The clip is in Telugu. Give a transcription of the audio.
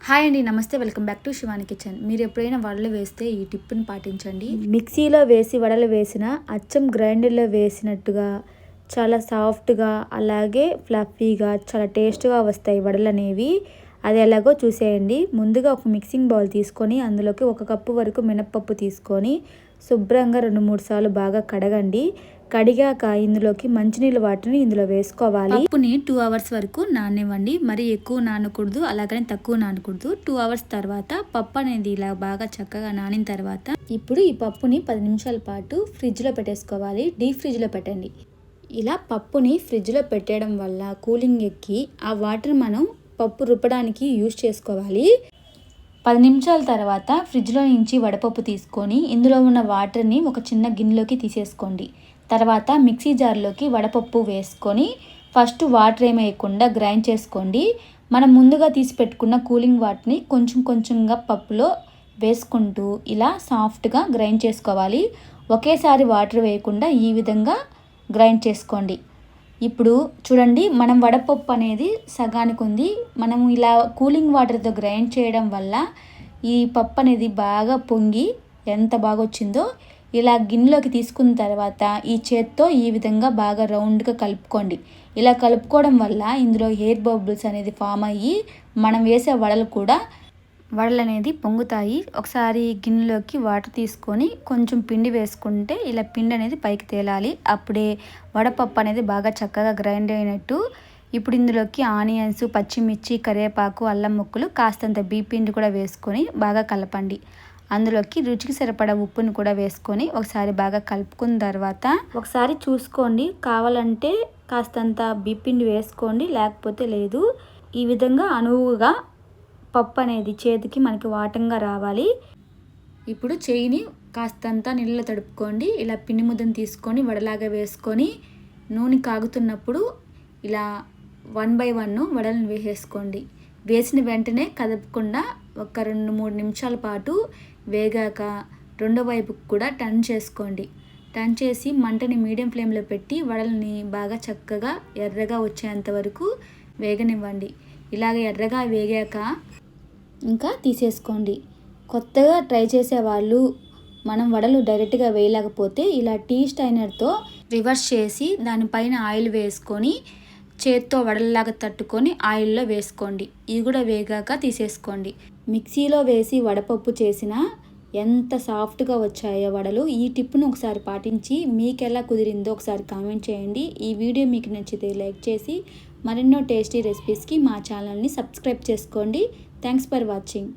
హాయ్ అండి, నమస్తే. Welcome back to Shivani kitchen. మీరు ఎప్పుడైనా వడలు వేస్తే ఈ టిప్ని పాటించండి. మిక్సీలో వేసి వడలు వేసిన అచ్చం గ్రైండర్లో వేసినట్టుగా చాలా సాఫ్ట్గా, అలాగే ఫ్లఫీగా, చాలా టేస్ట్గా వస్తాయి వడలు అనేవి. అది ఎలాగో చూసేయండి. ముందుగా ఒక మిక్సింగ్ బౌల్ తీసుకొని అందులోకి 1 కప్పు వరకు మినప్పప్పు తీసుకొని శుభ్రంగా 2-3 సార్లు బాగా కడగండి. కడిగాక ఇందులోకి మంచినీళ్ళ వాటర్ని ఇందులో వేసుకోవాలి. పప్పుని 2 అవర్స్ వరకు నాననివ్వండి. మరి ఎక్కువ నానకూడదు, అలాగని తక్కువ నానకూడదు. 2 అవర్స్ తర్వాత పప్పు అనేది ఇలా బాగా చక్కగా నానిన తర్వాత ఇప్పుడు ఈ పప్పుని 10 నిమిషాల పాటు ఫ్రిడ్జ్లో పెట్టేసుకోవాలి. డీప్ ఫ్రిడ్జ్లో పెట్టండి. ఇలా పప్పుని ఫ్రిడ్జ్లో పెట్టడం వల్ల కూలింగ్ ఎక్కి ఆ వాటర్ మనం పప్పు రుబ్బడానికి యూజ్ చేసుకోవాలి. 10 నిమిషాల తర్వాత ఫ్రిడ్జ్లో నుంచి వడపప్పు తీసుకొని ఇందులో ఉన్న వాటర్ని ఒక చిన్న గిన్నెలోకి తీసేసుకోండి. తర్వాత మిక్సీ జార్లోకి వడపప్పు వేసుకొని ఫస్ట్ వాటర్ ఏమేయకుండా గ్రైండ్ చేసుకోండి. మనం ముందుగా తీసి పెట్టుకున్న కూలింగ్ వాటర్ని కొంచెం కొంచెంగా పప్పులో వేసుకుంటూ ఇలా సాఫ్ట్గా గ్రైండ్ చేసుకోవాలి. ఒకేసారి వాటర్ వేయకుండా ఈ విధంగా గ్రైండ్ చేసుకోండి. ఇప్పుడు చూడండి, మనం వడపప్పు అనేది సగానికి ఉంది. మనము ఇలా కూలింగ్ వాటర్తో గ్రైండ్ చేయడం వల్ల ఈ పప్పు అనేది బాగా పొంగి ఎంత బాగా వచ్చిందో. ఇలా గిన్నెలోకి తీసుకున్న తర్వాత ఈ చేత్తో ఈ విధంగా బాగా రౌండ్గా కలుపుకోండి. ఇలా కలుపుకోవడం వల్ల ఇందులో ఎయిర్ బబుల్స్ అనేది ఫామ్ అయ్యి మనం వేసే వడలు అనేది పొంగుతాయి. ఒకసారి గిన్నెలోకి వాటర్ తీసుకొని కొంచెం పిండి వేసుకుంటే ఇలా పిండి అనేది పైకి తేలాలి. అప్పుడే వడపప్పు అనేది బాగా చక్కగా గ్రైండ్ అయినట్టు. ఇప్పుడు ఇందులోకి ఆనియన్స్, పచ్చిమిర్చి, కరివేపాకు, అల్లం ముక్కలు, కాస్తంత బీపిండి కూడా వేసుకొని బాగా కలపండి. అందులోకి రుచికి సరిపడా ఉప్పును కూడా వేసుకొని ఒకసారి బాగా కలుపుకున్న తర్వాత ఒకసారి చూసుకోండి, కావాలంటే కాస్తంత బీపిండి వేసుకోండి, లేకపోతే లేదు. ఈ విధంగా అనువుగా పప్పు అనేది చేతికి మనకి వాటంగా రావాలి. ఇప్పుడు చేయిని కాస్తంత నీళ్ళలో తడుపుకోండి. ఇలా పిండి ముద్దను తీసుకొని వడలాగా వేసుకొని నూనె కాగుతున్నప్పుడు ఇలా 1 by 1 వడలను వేసేసుకోండి. వేసిన వెంటనే కదపకుండా ఒక 2-3 నిమిషాల పాటు వేగాక రెండో వైపుకు కూడా టర్న్ చేసుకోండి. టర్న్ చేసి మంటని మీడియం ఫ్లేమ్లో పెట్టి వడల్ని బాగా చక్కగా ఎర్రగా వచ్చేంత వరకు వేగనివ్వండి. ఇలాగ ఎర్రగా వేగాక ఇంకా తీసేసుకోండి. కొత్తగా ట్రై చేసేవాళ్ళు మనం వడలు డైరెక్ట్గా వేయలేకపోతే ఇలా టీ స్టైనర్తో రివర్స్ చేసి దానిపైన ఆయిల్ వేసుకొని చేత్తో వడల్లాగా తట్టుకొని ఆయిల్లో వేసుకోండి. ఇది కూడా వేగాక తీసేసుకోండి. మిక్సీలో వేసి వడపప్పు చేసిన ఎంత సాఫ్ట్గా వచ్చాయో వడలు. ఈ టిప్ను ఒకసారి పాటించి మీకు ఎలా కుదిరిందో ఒకసారి కామెంట్ చేయండి. ఈ వీడియో మీకు నచ్చితే లైక్ చేసి మరెన్నో టేస్టీ రెసిపీస్కి మా ఛానల్ని సబ్స్క్రైబ్ చేసుకోండి. Thanks for watching.